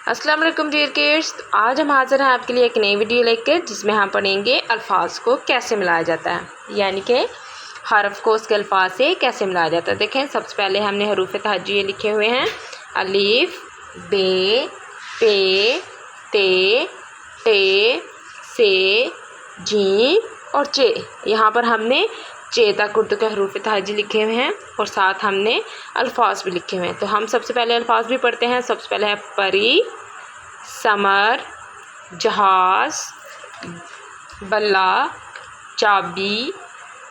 अस्सलाम वालेकुम dear kids. आज हम हाज़िर हैं आपके लिए एक नई वीडियो लेकर, जिसमें हम पढ़ेंगे अल्फाज को कैसे मिलाया जाता है, यानी कि हरफ को उसके अल्फाज से कैसे मिलाया जाता है। देखें, सबसे पहले हमने हरूफ तहज्जुए लिखे हुए हैं, अलिफ, बे, पे, ते, टे, से, जी और चे। यहाँ पर हमने चे तक उर्दू के हरूफ तहज्जुए लिखे हुए हैं और साथ हमने अल्फाज भी लिखे हुए हैं। तो हम सबसे पहले अल्फाज भी पढ़ते हैं। सबसे पहले है परी, समर, जहाज़, बल्ला, चाबी,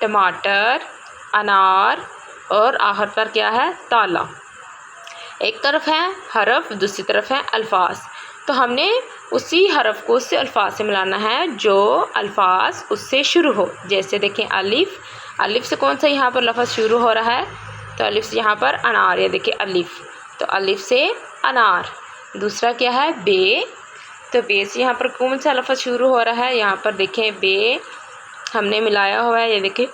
टमाटर, अनार और आखिर पर क्या है, ताला। एक तरफ है हरफ, दूसरी तरफ है अल्फाज। तो हमने उसी हरफ को उससे अल्फाज से मिलाना है जो अल्फाज उससे शुरू हो। जैसे देखें, अलिफ, अलिफ से कौन सा यहाँ पर लफ्ज़ शुरू हो रहा है, तो अलिफ से यहाँ पर अनार, या देखिए अलिफ, तो अलिफ से अनार। दूसरा क्या है, बे, तो बे से यहाँ पर कौन सा लफ्ज़ शुरू हो रहा है, यहाँ पर देखें बे हमने मिलाया हुआ है, ये देखें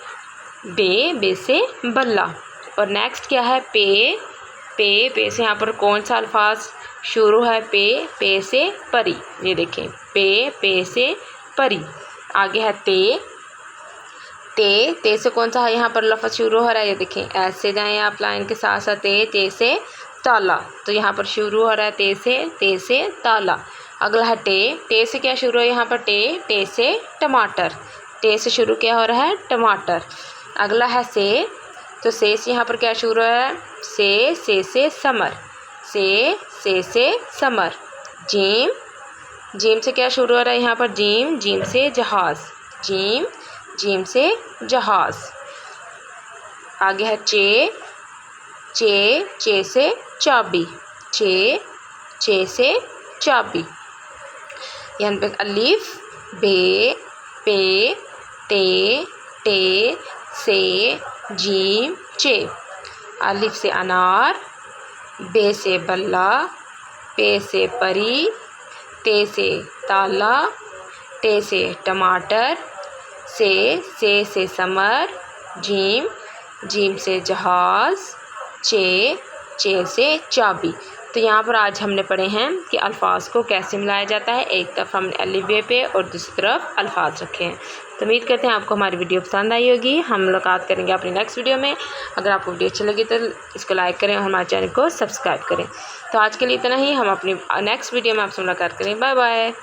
बे, बे से बल्ला। और नेक्स्ट क्या है, पे, पे से यहाँ पर कौन सा अल्फाज शुरू है, पे से परी, ये देखें पे से परी। आगे है ते से कौन सा है यहाँ पर लफ्ज़ शुरू हो रहा है, ये देखें ऐसे जाएं आप लाइन के साथ साथ, ते से ताला, तो यहाँ पर शुरू हो रहा है ते से ताला। अगला है टे से क्या शुरू है यहाँ पर, टे से टमाटर, टे से शुरू क्या हो रहा है, टमाटर। अगला है से, तो से यहाँ पर क्या शुरू है, से समर, से समर। जीम से क्या शुरू हो रहा है यहाँ पर, जीम से जहाज़, जीम से जहाज़। आगे है चे से चाबी, चे से चाबी। यहाँ पे अलिफ, बे, पे, ते, से, जीम, चे। अलिफ से अनार, बे से बल्ला, पे से परी, ते से ताला, टे से टमाटर, से समर, जीम से जहाज़, चे से चाबी। तो यहाँ पर आज हमने पढ़े हैं कि अल्फाज को कैसे मिलाया जाता है। एक तरफ हमने अलिफ बे पे और दूसरी तरफ अल्फाज रखे हैं। तो उम्मीद करते हैं आपको हमारी वीडियो पसंद आई होगी। हम मुलाकात करेंगे अपनी नेक्स्ट वीडियो में। अगर आपको वीडियो अच्छी लगी तो इसको लाइक करें और हमारे चैनल को सब्सक्राइब करें। तो आज के लिए इतना ही, हम अपनी नेक्स्ट वीडियो में आपसे मुलाकात करें। Bye bye.